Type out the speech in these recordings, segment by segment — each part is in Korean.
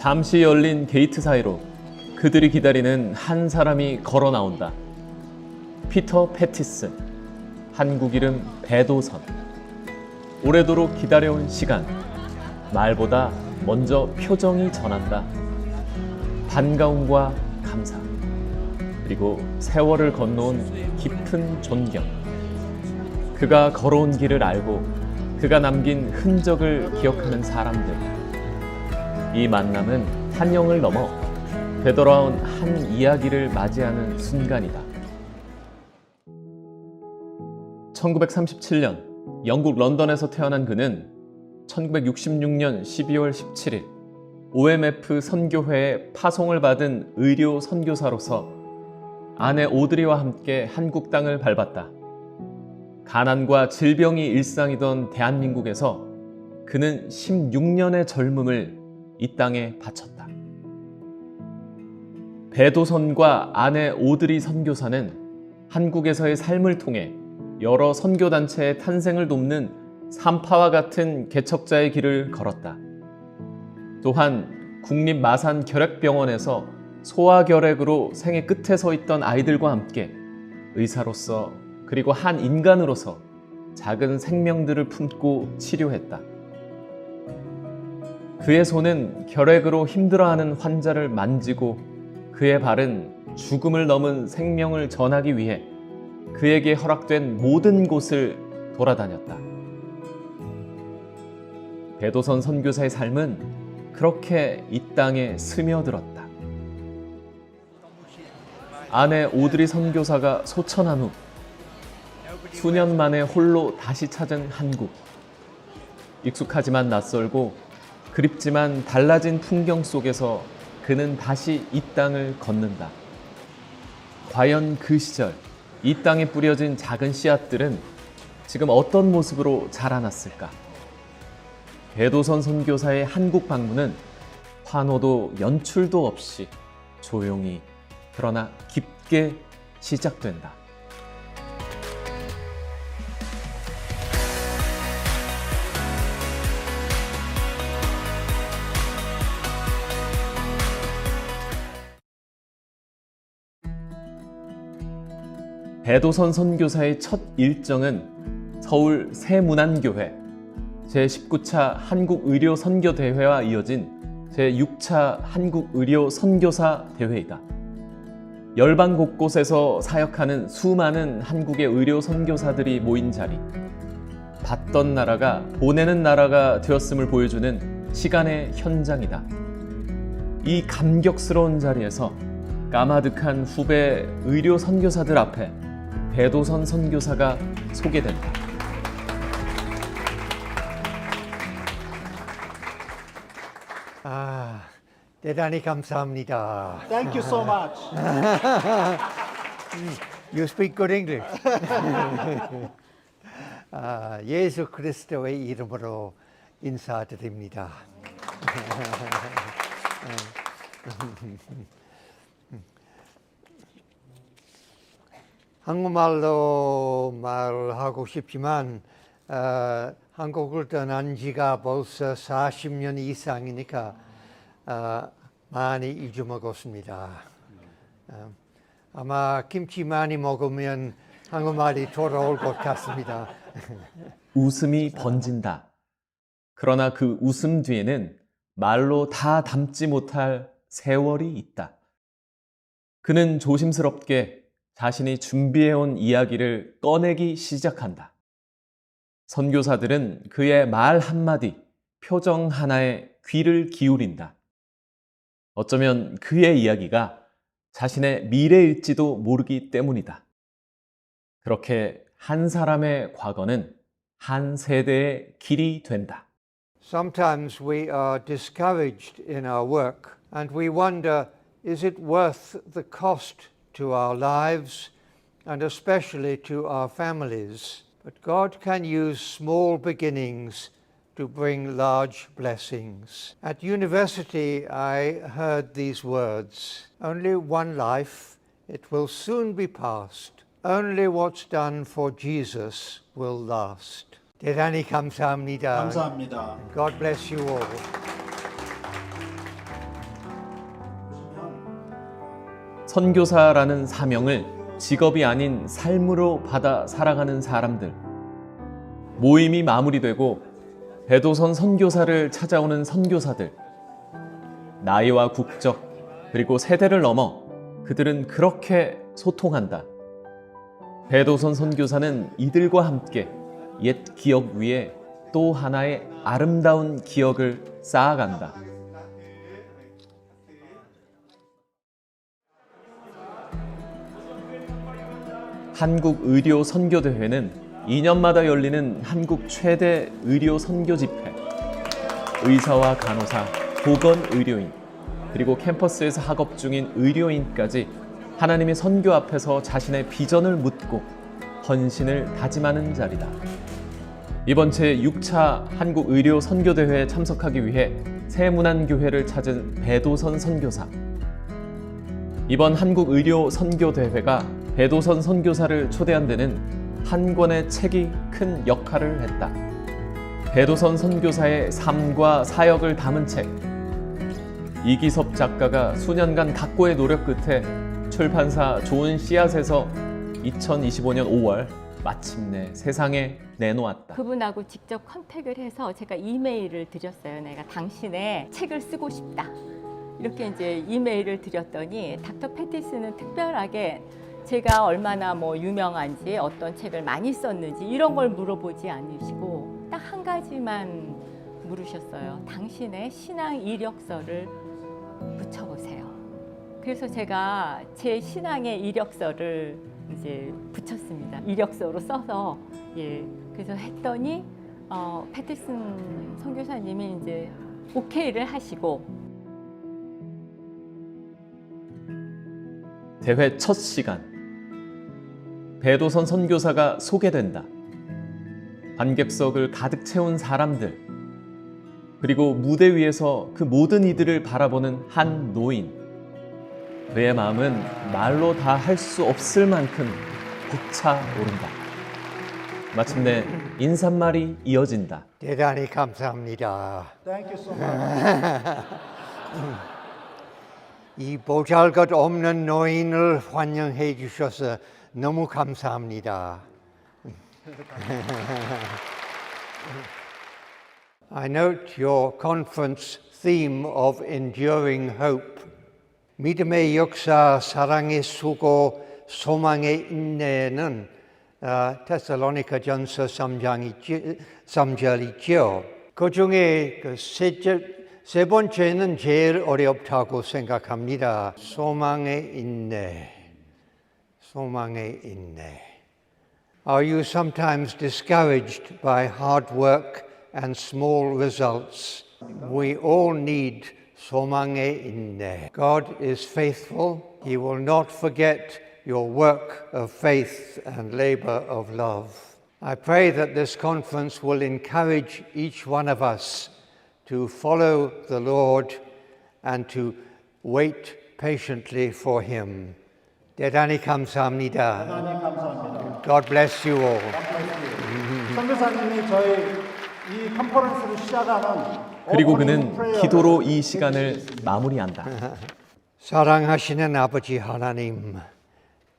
잠시 열린 게이트 사이로 그들이 기다리는 한 사람이 걸어 나온다. 피터 패티슨, 한국 이름 배도선. 오래도록 기다려온 시간, 말보다 먼저 표정이 전한다. 반가움과 감사, 그리고 세월을 건너온 깊은 존경. 그가 걸어온 길을 알고 그가 남긴 흔적을 기억하는 사람들. 이 만남은 한영을 넘어 되돌아온 한 이야기를 맞이하는 순간이다. 1937년 영국 런던에서 태어난 그는 1966년 12월 17일 OMF 선교회에 파송을 받은 의료 선교사로서 아내 오드리와 함께 한국 땅을 밟았다. 가난과 질병이 일상이던 대한민국에서 그는 16년의 젊음을 이 땅에 바쳤다. 배도선과 아내 오드리 선교사는 한국에서의 삶을 통해 여러 선교단체의 탄생을 돕는 산파와 같은 개척자의 길을 걸었다. 또한 국립마산결핵병원에서 소아결핵으로 생애 끝에 서 있던 아이들과 함께 의사로서 그리고 한 인간으로서 작은 생명들을 품고 치료했다. 그의 손은 결핵으로 힘들어하는 환자를 만지고 그의 발은 죽음을 넘은 생명을 전하기 위해 그에게 허락된 모든 곳을 돌아다녔다. 배도선 선교사의 삶은 그렇게 이 땅에 스며들었다. 아내 오드리 선교사가 소천한 후 수년 만에 홀로 다시 찾은 한국. 익숙하지만 낯설고 그립지만 달라진 풍경 속에서 그는 다시 이 땅을 걷는다. 과연 그 시절 이 땅에 뿌려진 작은 씨앗들은 지금 어떤 모습으로 자라났을까? 배도선 선교사의 한국 방문은 환호도 연출도 없이 조용히 그러나 깊게 시작된다. 배도선 선교사의 첫 일정은 서울 새문안교회 제19차 한국의료선교대회와 이어진 제6차 한국의료선교사 대회이다. 열방 곳곳에서 사역하는 수많은 한국의 의료선교사들이 모인 자리. 받던 나라가 보내는 나라가 되었음을 보여주는 시간의 현장이다. 이 감격스러운 자리에서 까마득한 후배 의료선교사들 앞에 배도선 선교사가 소개된다. 대단히 감사합니다. Thank you so much. You speak good English. 예수 그리스도의 이름으로 인사드립니다. 한국말로 말하고 싶지만 한국을 떠난 지가 벌써 40년 이상이니까 많이 잊어먹었습니다. 아마 김치 많이 먹으면 한국말이 돌아올 것 같습니다. 웃음이 번진다. 그러나 그 웃음 뒤에는 말로 다 담지 못할 세월이 있다. 그는 조심스럽게 자신이 준비해온 이야기를 꺼내기 시작한다. 선교사들은 그의 말 한마디, 표정 하나에 귀를 기울인다. 어쩌면 그의 이야기가 자신의 미래일지도 모르기 때문이다. 그렇게 한 사람의 과거는 한 세대의 길이 된다. Sometimes we are discouraged in our work and we wonder, is it worth the cost to our lives and especially to our families? But God can use small beginnings to bring large blessings. At university, I heard these words, only one life, it will soon be past. Only what's done for Jesus will last. 대단히 감사합니다. 감사합니다. God bless you all. 선교사라는 사명을 직업이 아닌 삶으로 받아 살아가는 사람들. 모임이 마무리되고 배도선 선교사를 찾아오는 선교사들. 나이와 국적 그리고 세대를 넘어 그들은 그렇게 소통한다. 배도선 선교사는 이들과 함께 옛 기억 위에 또 하나의 아름다운 기억을 쌓아간다. 한국의료선교대회는 2년마다 열리는 한국 최대 의료 선교 집회. 의사와 간호사, 보건의료인, 그리고 캠퍼스에서 학업 중인 의료인까지 하나님의 선교 앞에서 자신의 비전을 묻고 헌신을 다짐하는 자리다. 이번 제6차 한국의료선교대회에 참석하기 위해 세문안교회를 찾은 배도선 선교사. 이번 한국의료선교대회가 배도선 선교사를 초대한 데는 한 권의 책이 큰 역할을 했다. 배도선 선교사의 삶과 사역을 담은 책. 이기섭 작가가 수년간 각고의 노력 끝에 출판사 좋은 씨앗에서 2025년 5월 마침내 세상에 내놓았다. 그분하고 직접 컨택을 해서 제가 이메일을 드렸어요. 내가 당신의 책을 쓰고 싶다. 이렇게 이제 이메일을 드렸더니 닥터 패티스는 특별하게 제가 얼마나 유명한지 어떤 책을 많이 썼는지 이런 걸 물어보지 않으시고 딱 한 가지만 물으셨어요. 당신의 신앙 이력서를 붙여보세요. 그래서 제가 제 신앙의 이력서를 이제 붙였습니다. 이력서로 써서 그래서 했더니 패티슨 선교사님이 이제 오케이를 하시고 대회 첫 시간. 배도선 선교사가 소개된다. 관객석을 가득 채운 사람들, 그리고 무대 위에서 그 모든 이들을 바라보는 한 노인. 그의 마음은 말로 다 할 수 없을 만큼 벅차오른다. 마침내 인사말이 이어진다. 대단히 감사합니다. Thank you so much. 이 보잘것 없는 노인을 환영해 주셔서 너무 감사합니다. I note your conference theme of enduring hope. 믿음의 역사, 사랑의 수고, 소망의 인내는 테살로니가전서 3절 있죠. 그 중에 세 번째는 제일 어렵다고 생각합니다. 소망의 인내. 소망의 인내. Are you sometimes discouraged by hard work and small results? We all need 소망의 인내. God is faithful. He will not forget your work of faith and labor of love. I pray that this conference will encourage each one of us to follow the Lord and to wait patiently for Him. 대단히 감사합니다. 대단히 감사합니다. God bless you all. 선교사님이 저희 이 컨퍼런스를 시작하는 그리고 오프닝 그는 프레이어를 기도로 이 시간을 마무리한다. 사랑하시는 아버지 하나님,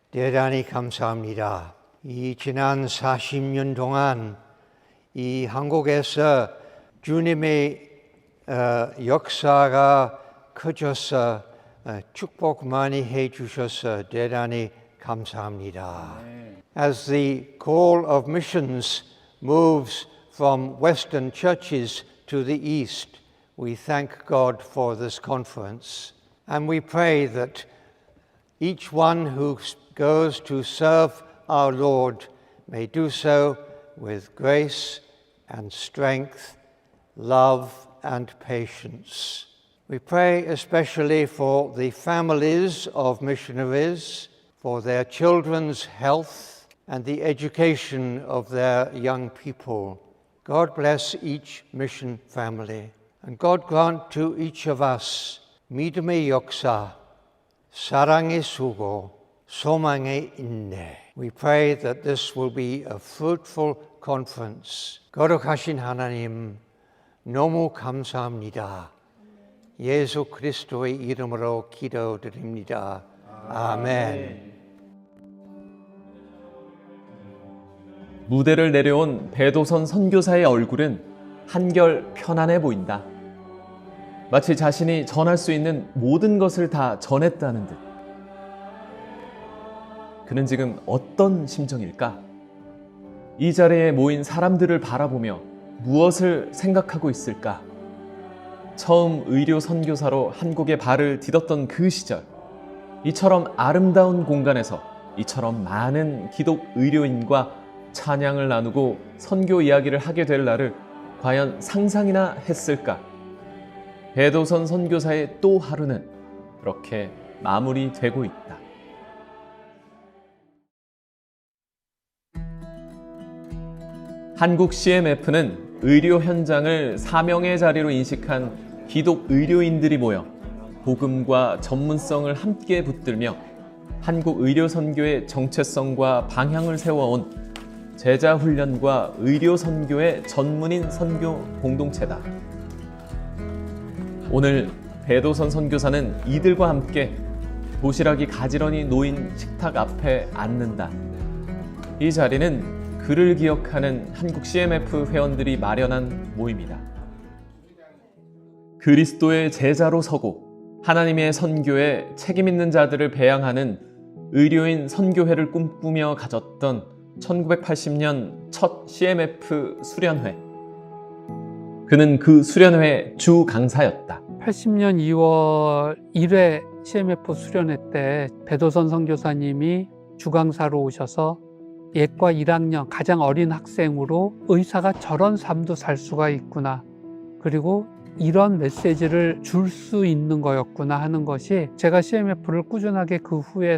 대단히 감사합니다. 이 지난 40년 동안 이 한국에서 주님의 역사가 커져서 축복 많이 해주셔서 대단히 감사합니다. As the call of missions moves from Western churches to the East, we thank God for this conference. And we pray that each one who goes to serve our Lord may do so with grace and strength, love and patience. We pray especially for the families of missionaries, for their children's health and the education of their young people. God bless each mission family, and God grant to each of us 믿음의 역사, 사랑의 수고, 소망의 인내. We pray that this will be a fruitful conference. 거룩하신 하나님, 너무 감사합니다. 예수 그리스도의 이름으로 기도드립니다. Amen. 무대를 내려온 배도선 선교사의 얼굴은 한결 편안해 보인다. 마치 자신이 전할 수 있는 모든 것을 다 전했다는 듯. 그는 지금 어떤 심정일까? 이 자리에 모인 사람들을 바라보며 무엇을 생각하고 있을까? 처음 의료 선교사로 한국에 발을 디뎠던 그 시절, 이처럼 아름다운 공간에서 이처럼 많은 기독 의료인과 찬양을 나누고 선교 이야기를 하게 될 날을 과연 상상이나 했을까? 배도선 선교사의 또 하루는 그렇게 마무리되고 있다. 한국 CMF는 의료 현장을 사명의 자리로 인식한 기독 의료인들이 모여 복음과 전문성을 함께 붙들며 한국 의료 선교의 정체성과 방향을 세워온 제자 훈련과 의료 선교의 전문인 선교 공동체다. 오늘 배도선 선교사는 이들과 함께 도시락이 가지런히 놓인 식탁 앞에 앉는다. 이 자리는 그를 기억하는 한국 CMF 회원들이 마련한 모임이다. 그리스도의 제자로 서고 하나님의 선교에 책임 있는 자들을 배양하는 의료인 선교회를 꿈꾸며 가졌던 1980년 첫 CMF 수련회. 그는 그 수련회 주 강사였다. 80년 2월 1회 CMF 수련회 때 배도선 선교사님이 주강사로 오셔서 예과 1학년 가장 어린 학생으로 의사가 저런 삶도 살 수가 있구나, 그리고 이런 메시지를 줄 수 있는 거였구나 하는 것이 제가 CMF를 꾸준하게 그 후에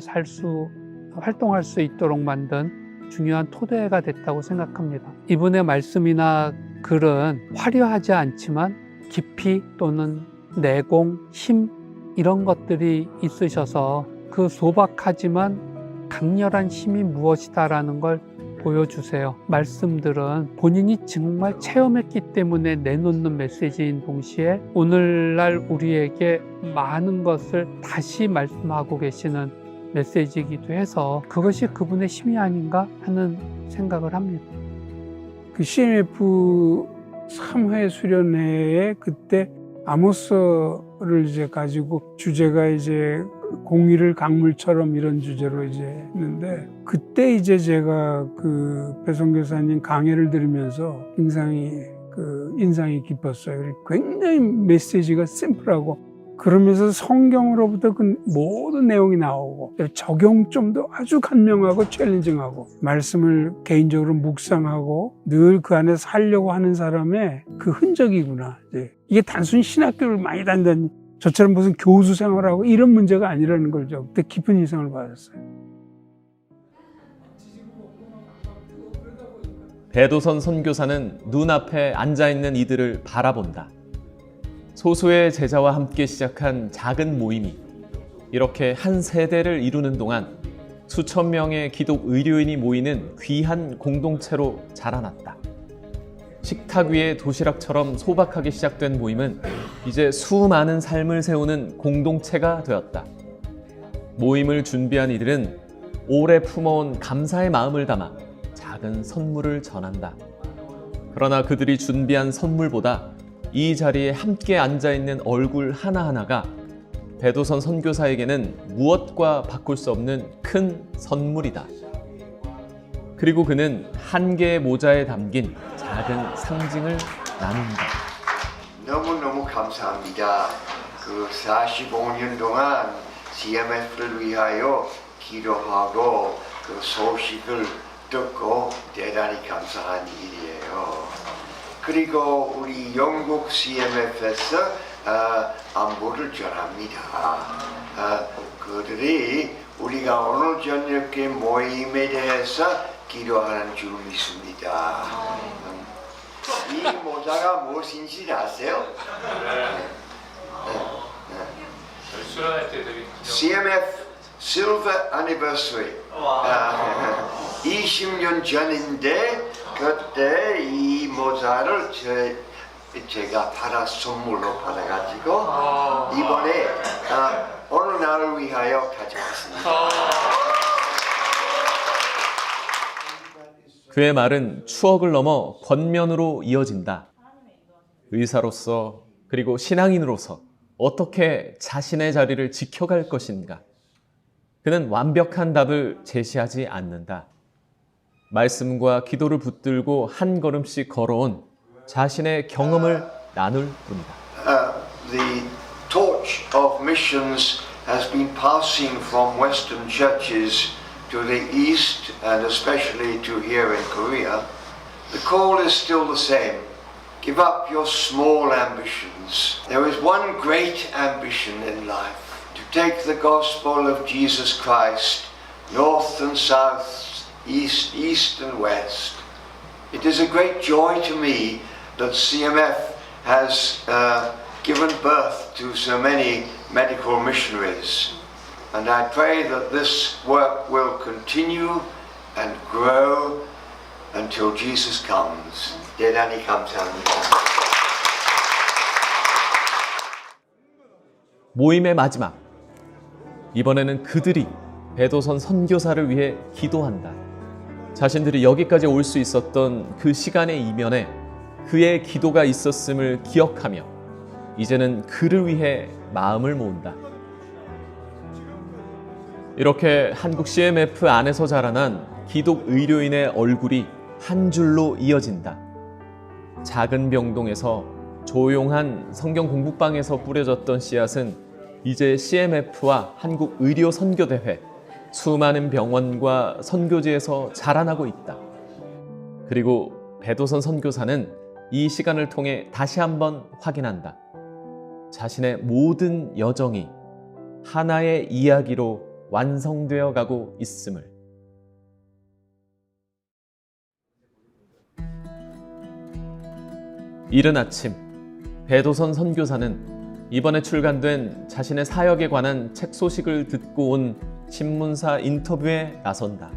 활동할 수 있도록 만든 중요한 토대가 됐다고 생각합니다. 이분의 말씀이나 글은 화려하지 않지만 깊이 또는 내공, 힘 이런 것들이 있으셔서 그 소박하지만 강렬한 힘이 무엇이다라는 걸 보여주세요. 말씀들은 본인이 정말 체험했기 때문에 내놓는 메시지인 동시에 오늘날 우리에게 많은 것을 다시 말씀하고 계시는 메시지이기도 해서 그것이 그분의 힘이 아닌가 하는 생각을 합니다. 그 CMF 3회 수련회에 그때 아모스를 이제 가지고 주제가 이제 공의를 강물처럼 이런 주제로 이제 했는데, 그때 이제 제가 그 배선교사님 강해를 들으면서 굉장히 인상이 깊었어요. 굉장히 메시지가 심플하고, 그러면서 성경으로부터 그 모든 내용이 나오고 적용점도 아주 간명하고 챌린징하고, 말씀을 개인적으로 묵상하고 늘 그 안에 살려고 하는 사람의 그 흔적이구나. 이게 단순히 신학교를 많이 다니는 저처럼 무슨 교수 생활하고 이런 문제가 아니라는 걸 좀 그때 깊은 인상을 받았어요. 배도선 선교사는 눈앞에 앉아있는 이들을 바라본다. 소수의 제자와 함께 시작한 작은 모임이 이렇게 한 세대를 이루는 동안 수천 명의 기독 의료인이 모이는 귀한 공동체로 자라났다. 식탁 위의 도시락처럼 소박하게 시작된 모임은 이제 수많은 삶을 세우는 공동체가 되었다. 모임을 준비한 이들은 오래 품어온 감사의 마음을 담아 작은 선물을 전한다. 그러나 그들이 준비한 선물보다 이 자리에 함께 앉아있는 얼굴 하나하나가 배도선 선교사에게는 무엇과 바꿀 수 없는 큰 선물이다. 그리고 그는 한 개의 모자에 담긴 작은 상징을 나눈다. 너무너무 감사합니다. 그 45년 동안 CMF를 위하여 기도하고 그 소식을 듣고 대단히 감사한 일이에요. 그리고 우리 영국 CMF에서 안부를 전합니다. 그들이 우리가 오늘 저녁에 모임에 대해서 기도하는 줄 믿습니다. 이 모자가 무엇인지 아세요? CMF Silver Anniversary 20년 전인데 그때 이 모자를 제가 선물로 받아가지고 이번에 어느 날을 위하여 가져왔습니다. 그의 말은 추억을 넘어 권면으로 이어진다. 의사로서 그리고 신앙인으로서 어떻게 자신의 자리를 지켜갈 것인가? 그는 완벽한 답을 제시하지 않는다. 말씀과 기도를 붙들고 한 걸음씩 걸어온 자신의 경험을 나눌 뿐이다. The torch of missions has been passing from Western churches to the East and especially to here in Korea. The call is still the same. Give up your small ambitions. There is one great ambition in life, to take the gospel of Jesus Christ north and south, east and west. It is a great joy to me that CMF has given birth to so many medical missionaries. And I pray that this work will continue and grow until Jesus comes. 대단히 감사합니다. 모임의 마지막. 이번에는 그들이 배도선 선교사를 위해 기도한다. 자신들이 여기까지 올 수 있었던 그 시간의 이면에 그의 기도가 있었음을 기억하며 이제는 그를 위해 마음을 모은다. 이렇게 한국 CMF 안에서 자라난 기독 의료인의 얼굴이 한 줄로 이어진다. 작은 병동에서 조용한 성경 공부방에서 뿌려졌던 씨앗은 이제 CMF와 한국 의료 선교대회, 수많은 병원과 선교지에서 자라나고 있다. 그리고 배도선 선교사는 이 시간을 통해 다시 한번 확인한다. 자신의 모든 여정이 하나의 이야기로 완성되어 가고 있음을. 이른 아침, 배도선 선교사는 이번에 출간된 자신의 사역에 관한 책 소식을 듣고 온 신문사 인터뷰에 나선다.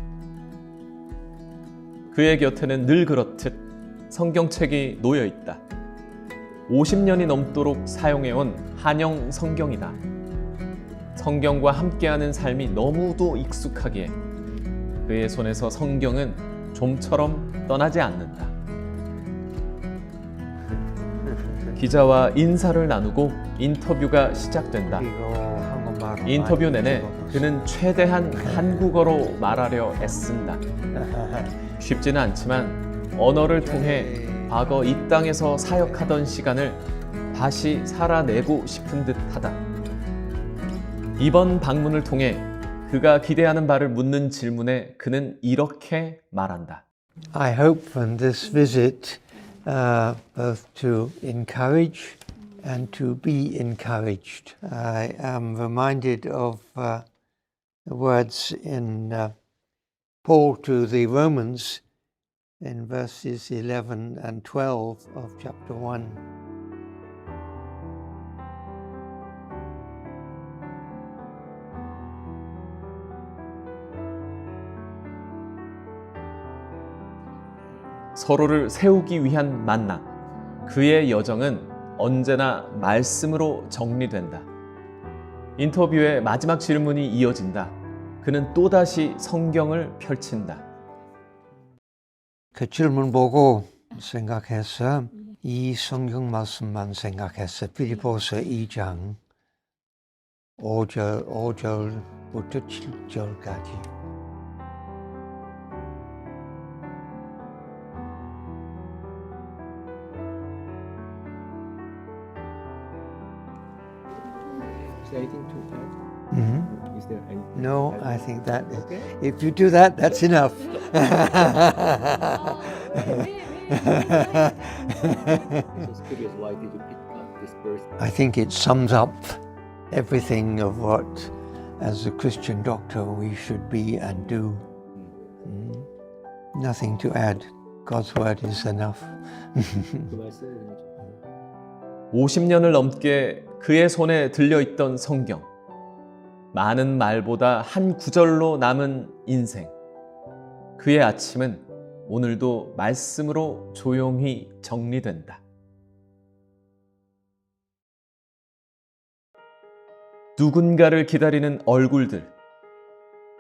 그의 곁에는 늘 그렇듯 성경책이 놓여 있다. 50년이 넘도록 사용해온 한영 성경이다. 성경과 함께하는 삶이 너무도 익숙하기에 그의 손에서 성경은 좀처럼 떠나지 않는다. 기자와 인사를 나누고 인터뷰가 시작된다. 인터뷰 내내 그는 최대한 한국어로 말하려 애쓴다. 쉽지는 않지만 언어를 통해 과거 이 땅에서 사역하던 시간을 다시 살아내고 싶은 듯하다. 이번 방문을 통해 그가 기대하는 바를 묻는 질문에 그는 이렇게 말한다. I hope from this visit both to encourage and to be encouraged. I am reminded of the words in Paul to the Romans in verses 11 and 12 of chapter 1. 서로를 세우기 위한 만남. 그의 여정은 언제나 말씀으로 정리된다. 인터뷰의 마지막 질문이 이어진다. 그는 또다시 성경을 펼친다. 그 질문 보고 생각해서 이 성경 말씀만 생각해서 빌립보서 2장 5절부터 7절까지. Is there anything to add? Mm-hmm. Is there anything? No, to add? I think that is, Okay. if you do that, that's enough. I was curious, why did you pick up this verse? I think it sums up everything of what, as a Christian doctor, we should be and do. Nothing to add. God's word is enough. 그 말씀을 50년을 넘게 그의 손에 들려있던 성경. 많은 말보다 한 구절로 남은 인생. 그의 아침은 오늘도 말씀으로 조용히 정리된다. 누군가를 기다리는 얼굴들.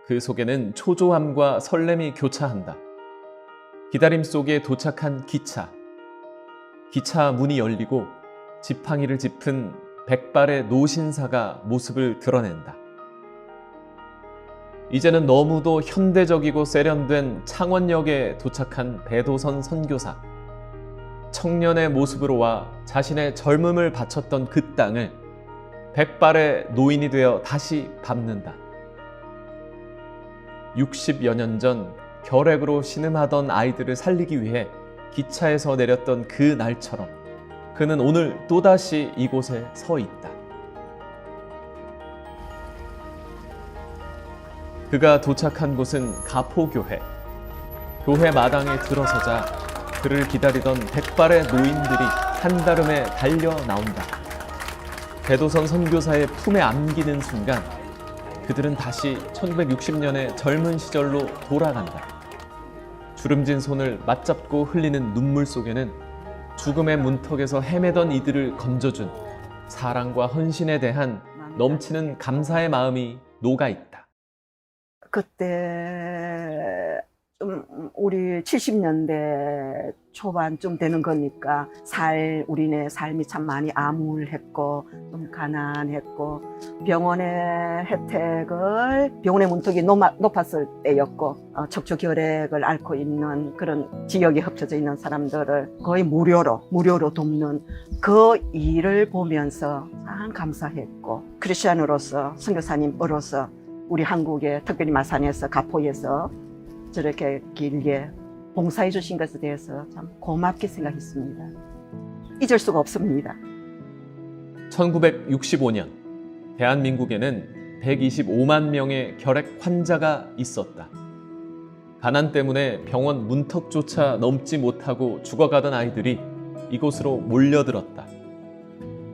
그 속에는 초조함과 설렘이 교차한다. 기다림 속에 도착한 기차. 기차 문이 열리고 지팡이를 짚은 백발의 노신사가 모습을 드러낸다. 이제는 너무도 현대적이고 세련된 창원역에 도착한 배도선 선교사. 청년의 모습으로 와 자신의 젊음을 바쳤던 그 땅을 백발의 노인이 되어 다시 밟는다. 60여 년 전 결핵으로 신음하던 아이들을 살리기 위해 기차에서 내렸던 그 날처럼 그는 오늘 또다시 이곳에 서 있다. 그가 도착한 곳은 가포교회. 교회 마당에 들어서자 그를 기다리던 백발의 노인들이 한달음에 달려 나온다. 배도선 선교사의 품에 안기는 순간 그들은 다시 1960년의 젊은 시절로 돌아간다. 주름진 손을 맞잡고 흘리는 눈물 속에는 죽음의 문턱에서 헤매던 이들을 건져준 사랑과 헌신에 대한 넘치는 감사의 마음이 녹아있다. 그때 좀 우리 70년대 초반쯤 되는 거니까 우리네 삶이 참 많이 암울했고 좀 가난했고 병원의 병원의 문턱이 높았을 때였고 척추결핵을 앓고 있는 그런 지역에 흩어져 있는 사람들을 거의 무료로 돕는 그 일을 보면서 참 감사했고 크리스찬으로서 선교사님으로서 우리 한국의 특별히 마산에서 가포에서 저렇게 길게 봉사해 주신 것에 대해서 참 고맙게 생각했습니다. 잊을 수가 없습니다. 1965년 대한민국에는 125만 명의 결핵 환자가 있었다. 가난 때문에 병원 문턱조차 넘지 못하고 죽어가던 아이들이 이곳으로 몰려들었다.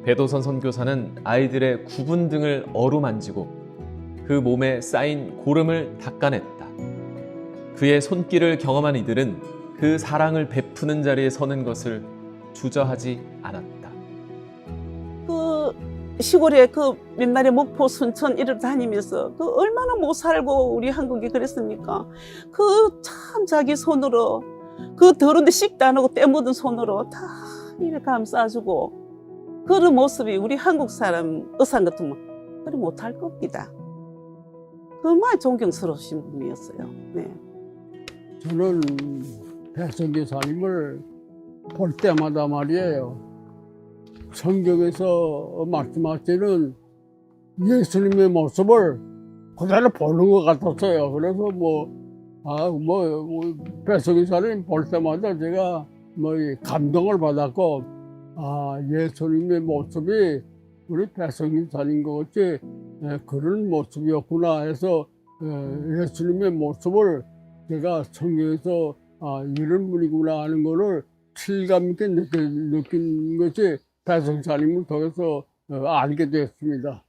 배도선 선교사는 아이들의 굽은 등을 어루만지고 그 몸에 쌓인 고름을 닦아냈다. 그의 손길을 경험한 이들은 그 사랑을 베푸는 자리에 서는 것을 주저하지 않았다. 그 시골에 그 옛날에 목포, 순천 이를 다니면서 그 얼마나 못 살고 우리 한국이 그랬습니까? 그 참 자기 손으로 그 더러운데 씻도 안 하고 때 묻은 손으로 다 이렇게 감싸주고 그런 모습이 우리 한국 사람 의상 같으면 그리 못할 겁니다. 정말 존경스러우신 분이었어요. 네. 저는 배성교사님을 볼 때마다 말이에요. 성경에서 말씀하시는 예수님의 모습을 그대로 보는 것 같았어요. 그래서 배성교사님 볼 때마다 제가 감동을 받았고, 예수님의 모습이 우리 배성교사님 같이 그런 모습이었구나 해서 예수님의 모습을 제가 성경에서 이런 분이구나 하는 거를 실감 있게 느낀 것이 배성사님을 통해서 알게 되었습니다.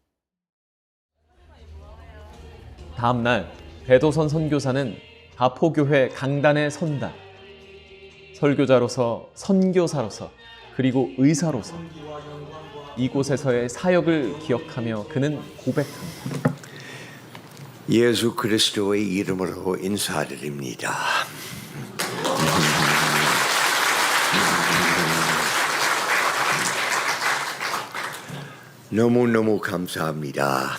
다음 날 배도선 선교사는 가포교회 강단에 선다. 설교자로서, 선교사로서, 그리고 의사로서 이곳에서의 사역을 기억하며 그는 고백합니다. 예수 그리스도의 이름으로 인사드립니다. 너무너무 감사합니다.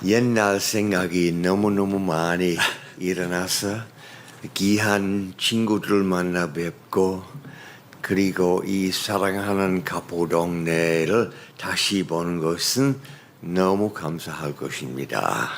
옛날 생각이 너무너무 많이 일어나서 귀한 친구들 만나 뵙고 그리고 이 사랑하는 가포 동네를 다시 보는 것은 너무 감사할 것입니다.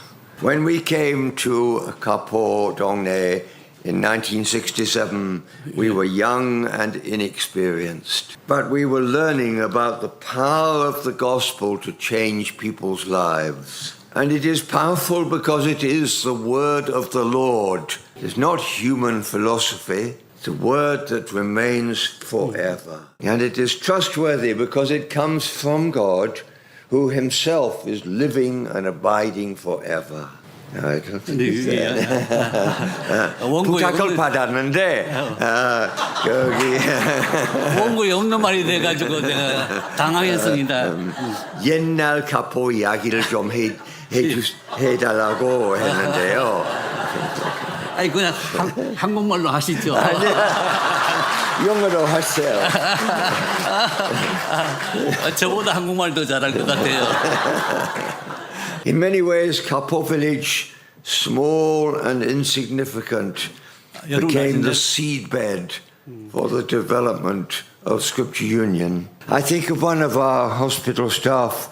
When we came to Kapo Dongnae in 1967, we were young and inexperienced, but we were learning about the power of the gospel to change people's lives. And it is powerful because it is the word of the Lord. It is not human philosophy. It's a word that remains forever. And it is trustworthy because it comes from God, who himself is living and abiding forever. 근데 이게 부탁을 받았는데 여기 원고에 없는 말이 돼가지고 내가 당황했습니다. 옛날 가포 이야기를 좀 해달라고 했는데요. 아니 그냥 한국말로 하시죠. 영어로 하세요. 저보다 한국말 더 잘할 것 같아요. In many ways, Kapo village, small and insignificant, became the seedbed for the development of Scripture Union. I think of one of our hospital staff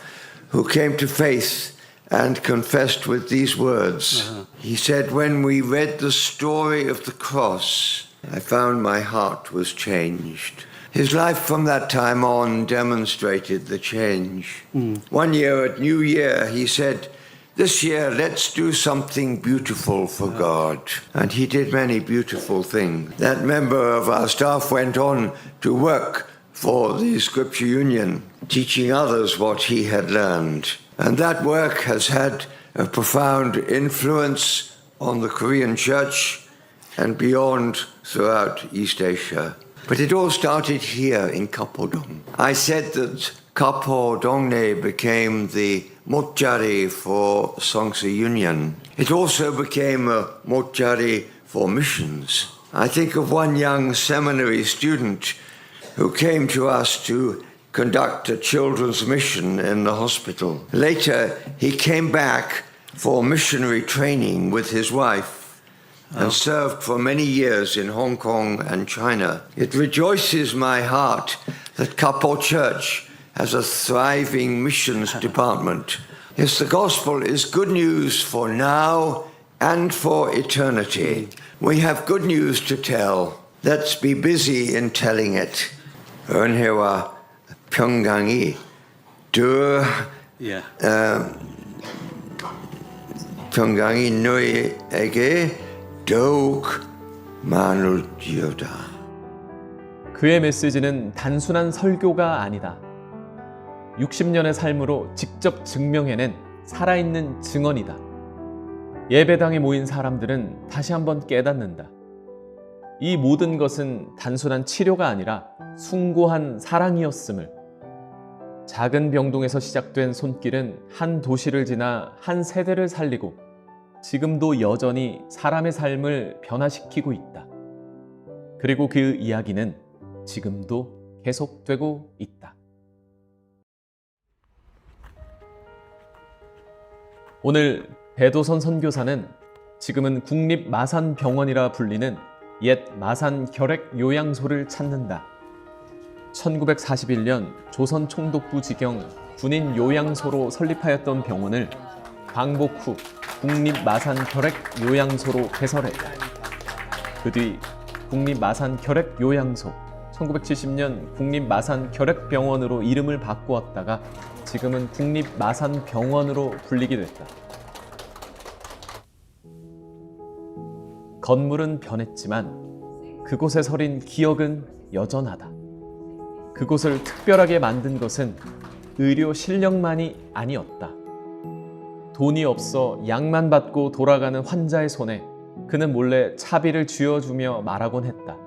who came to faith and confessed with these words. He said, "When we read the story of the cross, I found my heart was changed." His life from that time on demonstrated the change. One year at New Year, he said, "This year, let's do something beautiful for God." And he did many beautiful things. That member of our staff went on to work for the Scripture Union, teaching others what he had learned. And that work has had a profound influence on the Korean church and beyond throughout East Asia. But it all started here in Kapodong. I said that Kapodongne became the motjari for Songsa Union. It also became a motjari for missions. I think of one young seminary student who came to us to conduct a children's mission in the hospital. Later, he came back for missionary training with his wife and served for many years in Hong Kong and China. It rejoices my heart that Kapo Church has a thriving missions department. Yes, the gospel is good news for now and for eternity. We have good news to tell. Let's be busy in telling it. 은혜와 평강이 평강이 너희에게 더욱 많을지어다. 그의 메시지는 단순한 설교가 아니다. 60년의 삶으로 직접 증명해낸 살아있는 증언이다. 예배당에 모인 사람들은 다시 한번 깨닫는다. 이 모든 것은 단순한 치료가 아니라 숭고한 사랑이었음을. 작은 병동에서 시작된 손길은 한 도시를 지나 한 세대를 살리고 지금도 여전히 사람의 삶을 변화시키고 있다. 그리고 그 이야기는 지금도 계속되고 있다. 오늘 배도선 선교사는 지금은 국립마산병원이라 불리는 옛 마산 결핵 요양소를 찾는다. 1941년 조선 총독부 지경 군인 요양소로 설립하였던 병원을 광복 후 국립마산결핵요양소로 개설했다. 그 뒤 국립마산결핵요양소, 1970년 국립마산결핵병원으로 이름을 바꾸었다가 지금은 국립마산병원으로 불리게 됐다. 건물은 변했지만 그곳에 서린 기억은 여전하다. 그곳을 특별하게 만든 것은 의료 실력만이 아니었다. 돈이 없어 약만 받고 돌아가는 환자의 손에 그는 몰래 차비를 쥐어주며 말하곤 했다.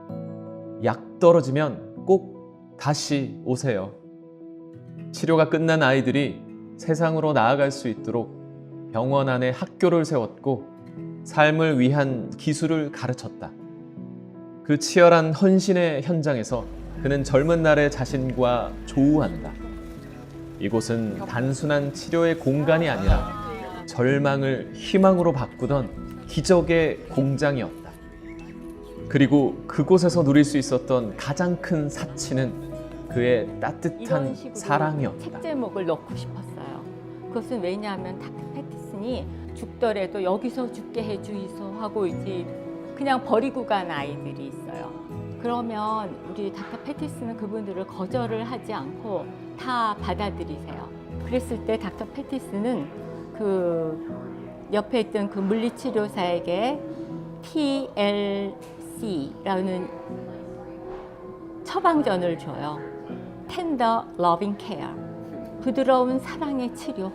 약 떨어지면 꼭 다시 오세요. 치료가 끝난 아이들이 세상으로 나아갈 수 있도록 병원 안에 학교를 세웠고 삶을 위한 기술을 가르쳤다. 그 치열한 헌신의 현장에서 그는 젊은 날의 자신과 조우한다. 이곳은 단순한 치료의 공간이 아니라 절망을 희망으로 바꾸던 기적의 공장이었다. 그리고 그곳에서 누릴 수 있었던 가장 큰 사치는 그의 따뜻한 사랑이었다. 책 제목을 넣고 싶었어요. 그것은 왜냐하면 닥터 패티슨이 죽더라도 여기서 죽게 해주이소 하고 이제 그냥 버리고 간 아이들이 있어요. 그러면 우리 닥터 패티슨은 그분들을 거절을 하지 않고 다 받아들이세요. 그랬을 때 닥터 패티슨은 그 옆에 있던 그 물리치료사에게 TLC라는 처방전을 줘요. Tender Loving Care, 부드러운 사랑의 치료.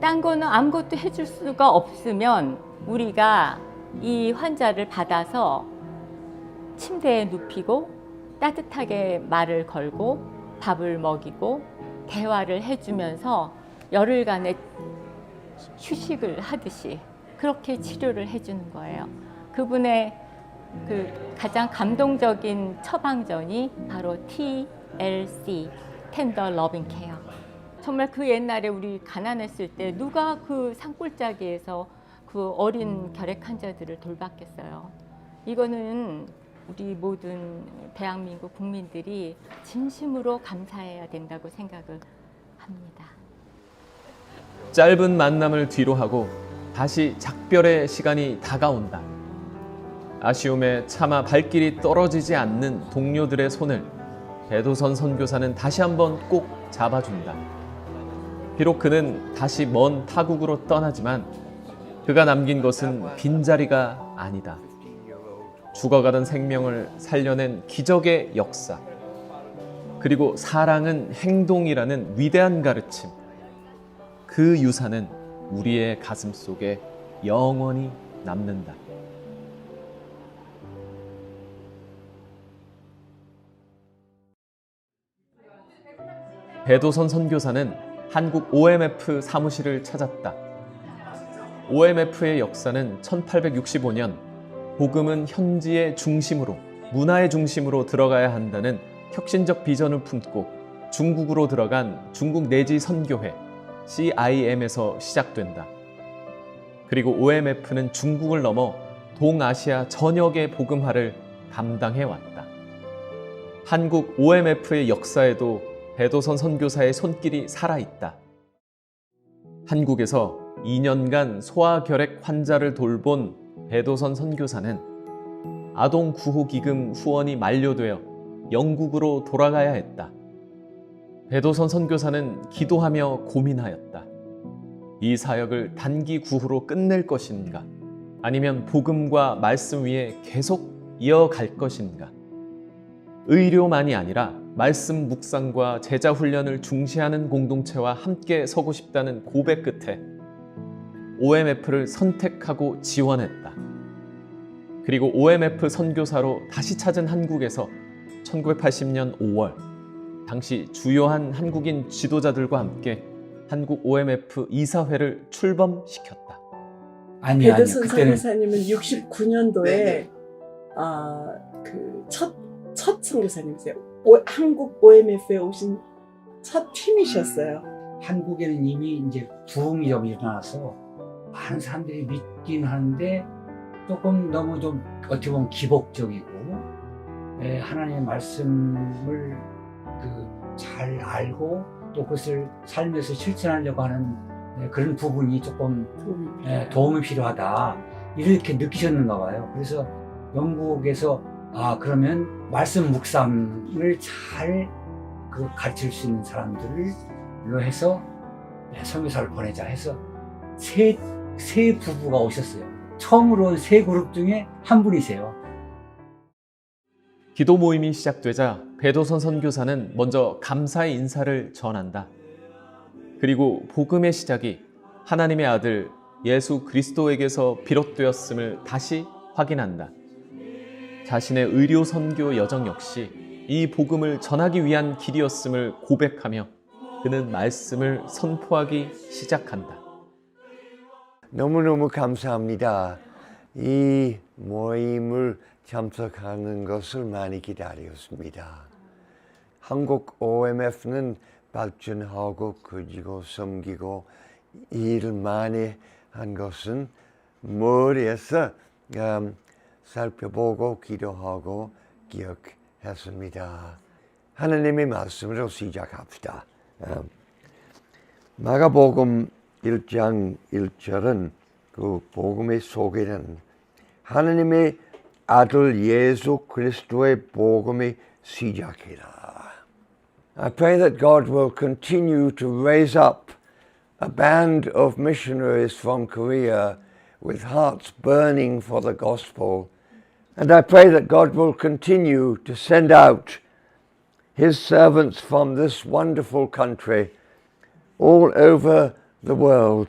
딴 거는 아무것도 해줄 수가 없으면 우리가 이 환자를 받아서 침대에 눕히고 따뜻하게 말을 걸고 밥을 먹이고 대화를 해주면서 열흘간의 휴식을 하듯이 그렇게 치료를 해주는 거예요. 그분의 그 가장 감동적인 처방전이 바로 TLC, Tender Loving Care. 정말 그 옛날에 우리 가난했을 때 누가 그 산골짜기에서 그 어린 결핵 환자들을 돌봤겠어요. 이거는 우리 모든 대한민국 국민들이 진심으로 감사해야 된다고 생각을 합니다. 짧은 만남을 뒤로 하고 다시 작별의 시간이 다가온다. 아쉬움에 차마 발길이 떨어지지 않는 동료들의 손을 배도선 선교사는 다시 한번 꼭 잡아준다. 비록 그는 다시 먼 타국으로 떠나지만 그가 남긴 것은 빈자리가 아니다. 죽어가던 생명을 살려낸 기적의 역사, 그리고 사랑은 행동이라는 위대한 가르침, 그 유산은 우리의 가슴 속에 영원히 남는다. 배도선 선교사는 한국 OMF 사무실을 찾았다. OMF의 역사는 1865년 복음은 현지의 중심으로, 문화의 중심으로 들어가야 한다는 혁신적 비전을 품고 중국으로 들어간 중국 내지 선교회 CIM에서 시작된다. 그리고 OMF는 중국을 넘어 동아시아 전역의 복음화를 감당해 왔다. 한국 OMF의 역사에도 배도선 선교사의 손길이 살아있다. 한국에서 2년간 소아결핵 환자를 돌본 배도선 선교사는 아동 구호기금 후원이 만료되어 영국으로 돌아가야 했다. 배도선 선교사는 기도하며 고민하였다. 이 사역을 단기 구호로 끝낼 것인가? 아니면 복음과 말씀 위에 계속 이어갈 것인가? 의료만이 아니라 말씀 묵상과 제자 훈련을 중시하는 공동체와 함께 서고 싶다는 고백 끝에 OMF를 선택하고 지원했다. 그리고 OMF 선교사로 다시 찾은 한국에서 1980년 5월 당시 주요한 한국인 지도자들과 함께 한국 OMF 이사회를 출범시켰다. 아니요. 배도선 그때는 선교사님은 69년도에 첫 선교사님이세요. 한국 OMF에 오신 첫 팀이셨어요. 한국에는 이미 이제 부흥이 좀 일어나서 많은 사람들이 믿긴 하는데 조금 너무 좀 어떻게 보면 기복적이고 하나님의 말씀을 잘 알고 또 그것을 삶에서 실천하려고 하는 그런 부분이 조금 도움이 필요하다 이렇게 느끼셨는가 봐요. 그래서 영국에서 그러면 말씀 묵상을 잘 가르칠 수 있는 사람들로 해서 선교사를 보내자 해서 세 부부가 오셨어요. 처음으로 온 세 그룹 중에 한 분이세요. 기도 모임이 시작되자 배도선 선교사는 먼저 감사의 인사를 전한다. 그리고 복음의 시작이 하나님의 아들 예수 그리스도에게서 비롯되었음을 다시 확인한다. 자신의 의료 선교 여정 역시 이 복음을 전하기 위한 길이었음을 고백하며 그는 말씀을 선포하기 시작한다. 너무너무 감사합니다. 이 모임을 참석하는 것을 많이 기다렸습니다. 한국 OMF는 발전하고 커지고 섬기고 일을 많이 한 것은 머리에서 살펴보고 기도하고 기억했습니다. 하나님의 말씀으로 시작합시다. 마가복음 1장 1절은 그 복음의 소개는 하나님의 아들 예수 그리스도의 복음의 시작이다. I pray that God will continue to raise up a band of missionaries from Korea with hearts burning for the gospel. And I pray that God will continue to send out His servants from this wonderful country all over the world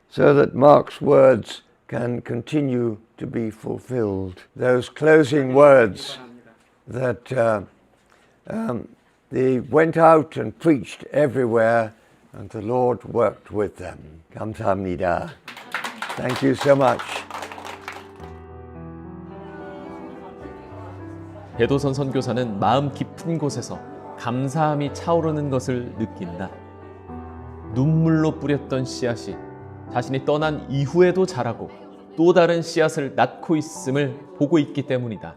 so that Mark's words can continue to be fulfilled. Those closing words that they went out and preached everywhere and the Lord worked with them. 감사합니다. Thank you so much. 배도선 선교사는 마음 깊은 곳에서 감사함이 차오르는 것을 느낀다. 눈물로 뿌렸던 씨앗이 자신이 떠난 이후에도 자라고 또 다른 씨앗을 낳고 있음을 보고 있기 때문이다.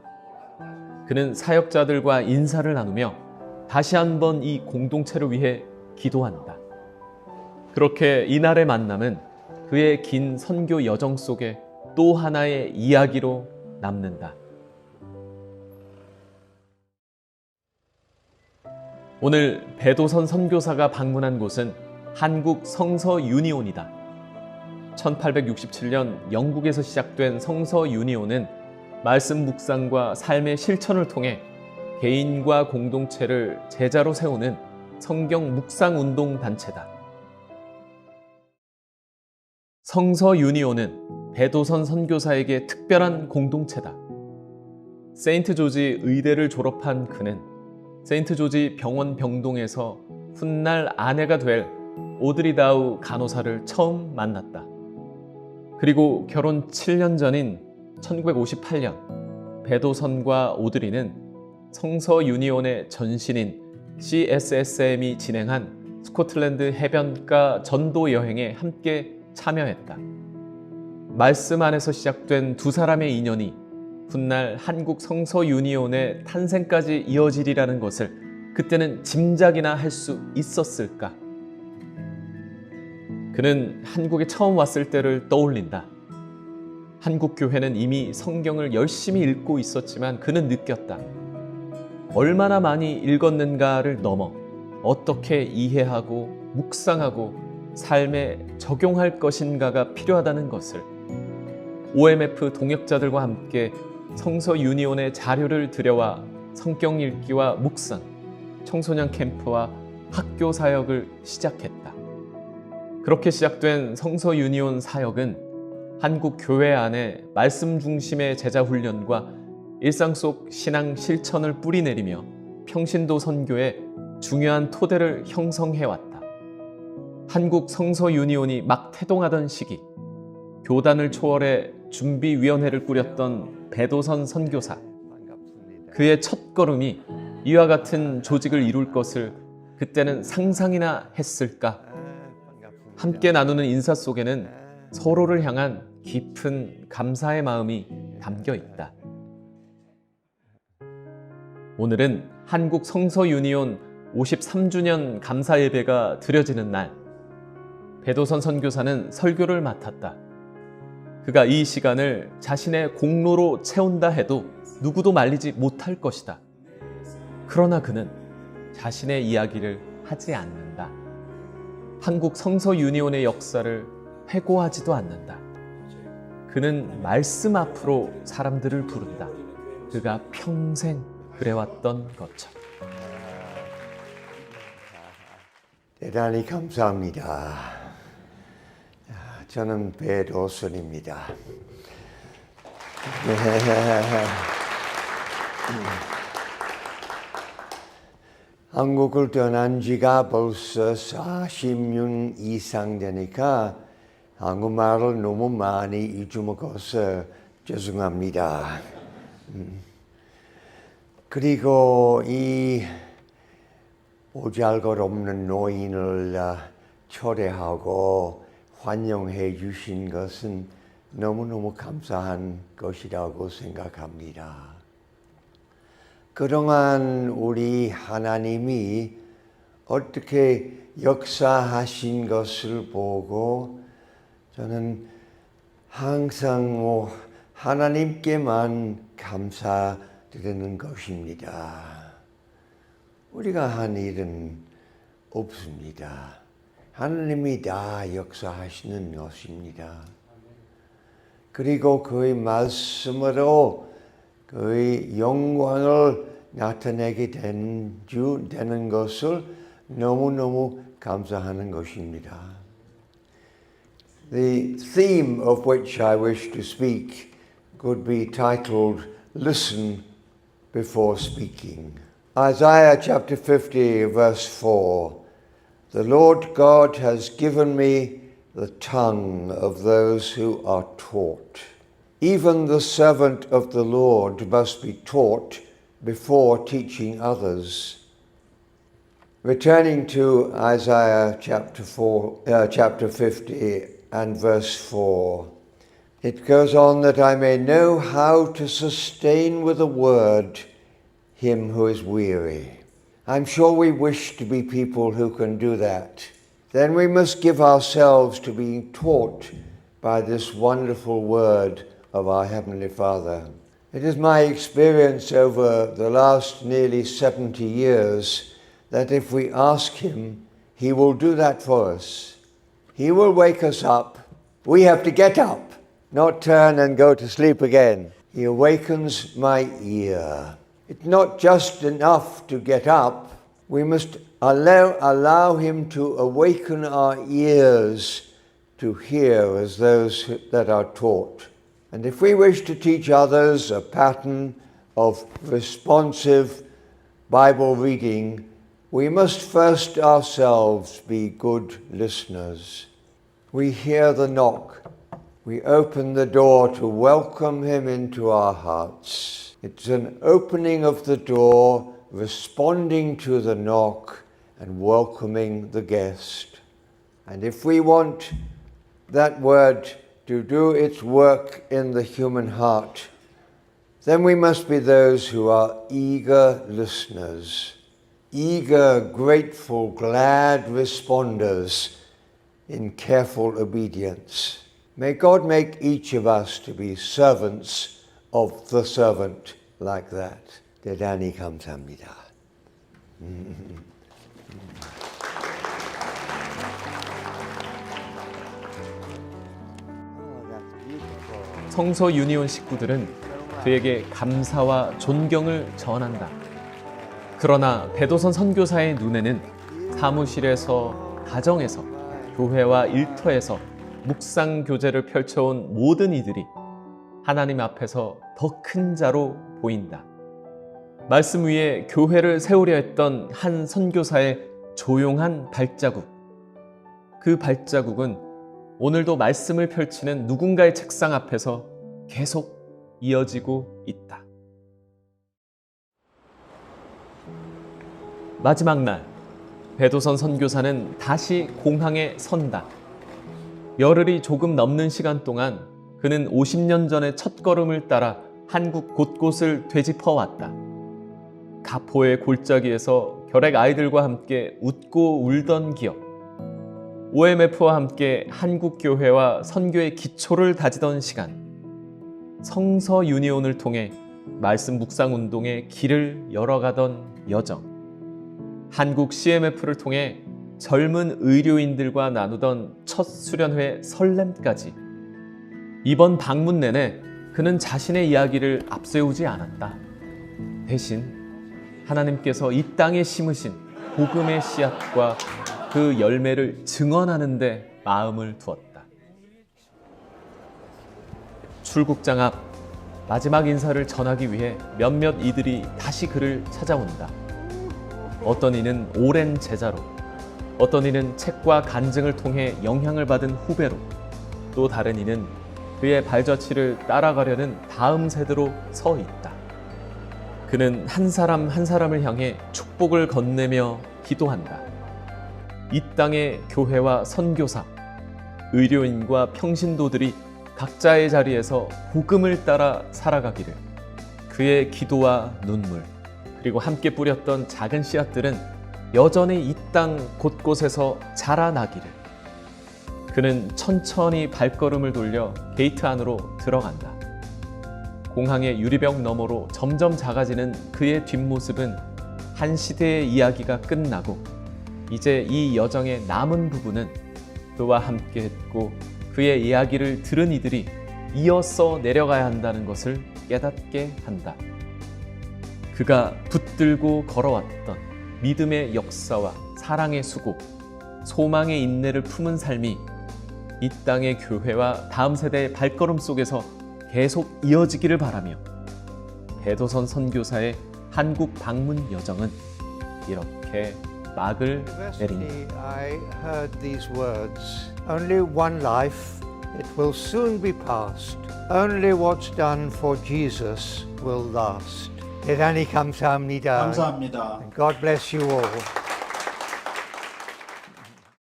그는 사역자들과 인사를 나누며 다시 한번 이 공동체를 위해 기도한다. 그렇게 이날의 만남은 그의 긴 선교 여정 속에 또 하나의 이야기로 남는다. 오늘 배도선 선교사가 방문한 곳은 한국 성서 유니온이다. 1867년 영국에서 시작된 성서 유니온은 말씀 묵상과 삶의 실천을 통해 개인과 공동체를 제자로 세우는 성경 묵상 운동 단체다. 성서 유니온은 배도선 선교사에게 특별한 공동체다. 세인트 조지 의대를 졸업한 그는 세인트 조지 병원 병동에서 훗날 아내가 될 오드리 다우 간호사를 처음 만났다. 그리고 결혼 7년 전인 1958년 배도선과 오드리는 성서 유니온의 전신인 CSSM이 진행한 스코틀랜드 해변가 전도 여행에 함께 참여했다. 말씀 안에서 시작된 두 사람의 인연이 훗날 한국 성서 유니온의 탄생까지 이어지리라는 것을 그때는 짐작이나 할 수 있었을까? 그는 한국에 처음 왔을 때를 떠올린다. 한국 교회는 이미 성경을 열심히 읽고 있었지만 그는 느꼈다. 얼마나 많이 읽었는가를 넘어 어떻게 이해하고 묵상하고 삶에 적용할 것인가가 필요하다는 것을. OMF 동역자들과 함께 성서 유니온의 자료를 들여와 성경 읽기와 묵상, 청소년 캠프와 학교 사역을 시작했다. 그렇게 시작된 성서 유니온 사역은 한국 교회 안에 말씀 중심의 제자 훈련과 일상 속 신앙 실천을 뿌리내리며 평신도 선교의 중요한 토대를 형성해왔다. 한국 성서 유니온이 막 태동하던 시기, 교단을 초월해 준비위원회를 꾸렸던 배도선 선교사. 그의 첫걸음이 이와 같은 조직을 이룰 것을 그때는 상상이나 했을까? 함께 나누는 인사 속에는 서로를 향한 깊은 감사의 마음이 담겨 있다. 오늘은 한국 성서 유니온 53주년 감사 예배가 드려지는 날. 배도선 선교사는 설교를 맡았다. 그가 이 시간을 자신의 공로로 채운다 해도 누구도 말리지 못할 것이다. 그러나 그는 자신의 이야기를 하지 않는다. 한국 성서 유니온의 역사를 회고하지도 않는다. 그는 말씀 앞으로 사람들을 부른다. 그가 평생 그래왔던 것처럼. 대단히 감사합니다. 저는 배도선입니다. 한국을 떠난 지가 벌써 40년 이상 되니까 한국말을 너무 많이 잊어먹어서 죄송합니다. 그리고 이 보잘것없는 노인을 초대하고 환영해 주신 것은 너무너무 감사한 것이라고 생각합니다. 그동안 우리 하나님이 어떻게 역사하신 것을 보고 저는 항상 하나님께만 감사드리는 것입니다. 우리가 한 일은 없습니다. 하나님이 다 역사하시는 것입니다. 그리고 그의 말씀으로 그의 영광을 나타내게 되는 것을 너무너무 감사하는 것입니다. The theme of which I wish to speak could be titled, Listen Before Speaking. Isaiah chapter 50, verse 4. The Lord God has given me the tongue of those who are taught. Even the servant of the Lord must be taught before teaching others. Returning to Isaiah chapter 50 and verse 4, it goes on that I may know how to sustain with a word him who is weary. I'm sure we wish to be people who can do that. Then we must give ourselves to being taught by this wonderful word of our Heavenly Father. It is my experience over the last nearly 70 years that if we ask him, he will do that for us. He will wake us up. We have to get up, not turn and go to sleep again. He awakens my ear. It's not just enough to get up. We must allow him to awaken our ears to hear as those that are taught. And if we wish to teach others a pattern of responsive Bible reading, we must first ourselves be good listeners. We hear the knock. We open the door to welcome him into our hearts. It's an opening of the door, responding to the knock, and welcoming the guest. And if we want that word to do its work in the human heart, then we must be those who are eager listeners, eager, grateful, glad responders in careful obedience. May God make each of us to be servants of the servant like that. 대단히 감사합니다. 성서 유니온 식구들은 그에게 감사와 존경을 전한다. 그러나 배도선 선교사의 눈에는 사무실에서, 가정에서, 교회와 일터에서 묵상 교제를 펼쳐온 모든 이들이 하나님 앞에서 더 큰 자로 보인다. 말씀 위에 교회를 세우려 했던 한 선교사의 조용한 발자국. 그 발자국은 오늘도 말씀을 펼치는 누군가의 책상 앞에서 계속 이어지고 있다. 마지막 날, 배도선 선교사는 다시 공항에 선다. 열흘이 조금 넘는 시간 동안 그는 50년 전의 첫걸음을 따라 한국 곳곳을 되짚어왔다. 가포의 골짜기에서 결핵 아이들과 함께 웃고 울던 기억, OMF와 함께 한국교회와 선교의 기초를 다지던 시간, 성서 유니온을 통해 말씀 묵상 운동의 길을 열어가던 여정, 한국 CMF를 통해 젊은 의료인들과 나누던 첫 수련회 설렘까지 이번 방문 내내 그는 자신의 이야기를 앞세우지 않았다. 대신 하나님께서 이 땅에 심으신 복음의 씨앗과 그 열매를 증언하는 데 마음을 두었다. 출국장 앞 마지막 인사를 전하기 위해 몇몇 이들이 다시 그를 찾아온다. 어떤 이는 오랜 제자로, 어떤 이는 책과 간증을 통해 영향을 받은 후배로, 또 다른 이는 그의 발자취를 따라가려는 다음 세대로 서 있다. 그는 한 사람 한 사람을 향해 축복을 건네며 기도한다. 이 땅의 교회와 선교사, 의료인과 평신도들이 각자의 자리에서 복음을 따라 살아가기를, 그의 기도와 눈물, 그리고 함께 뿌렸던 작은 씨앗들은 여전히 이 땅 곳곳에서 자라나기를. 그는 천천히 발걸음을 돌려 게이트 안으로 들어간다. 공항의 유리벽 너머로 점점 작아지는 그의 뒷모습은 한 시대의 이야기가 끝나고 이제 이 여정의 남은 부분은 그와 함께 했고 그의 이야기를 들은 이들이 이어서 내려가야 한다는 것을 깨닫게 한다. 그가 붙들고 걸어왔던 믿음의 역사와 사랑의 수고, 소망의 인내를 품은 삶이 이 땅의 교회와 다음 세대의 발걸음 속에서 계속 이어지기를 바라며 배도선 선교사의 한국 방문 여정은 이렇게 막을 내립니다. University, I heard these words. Only one life, it will soon be past. Only what's done for Jesus will last. 대단히 감사합니다. 감사합니다. God bless you all.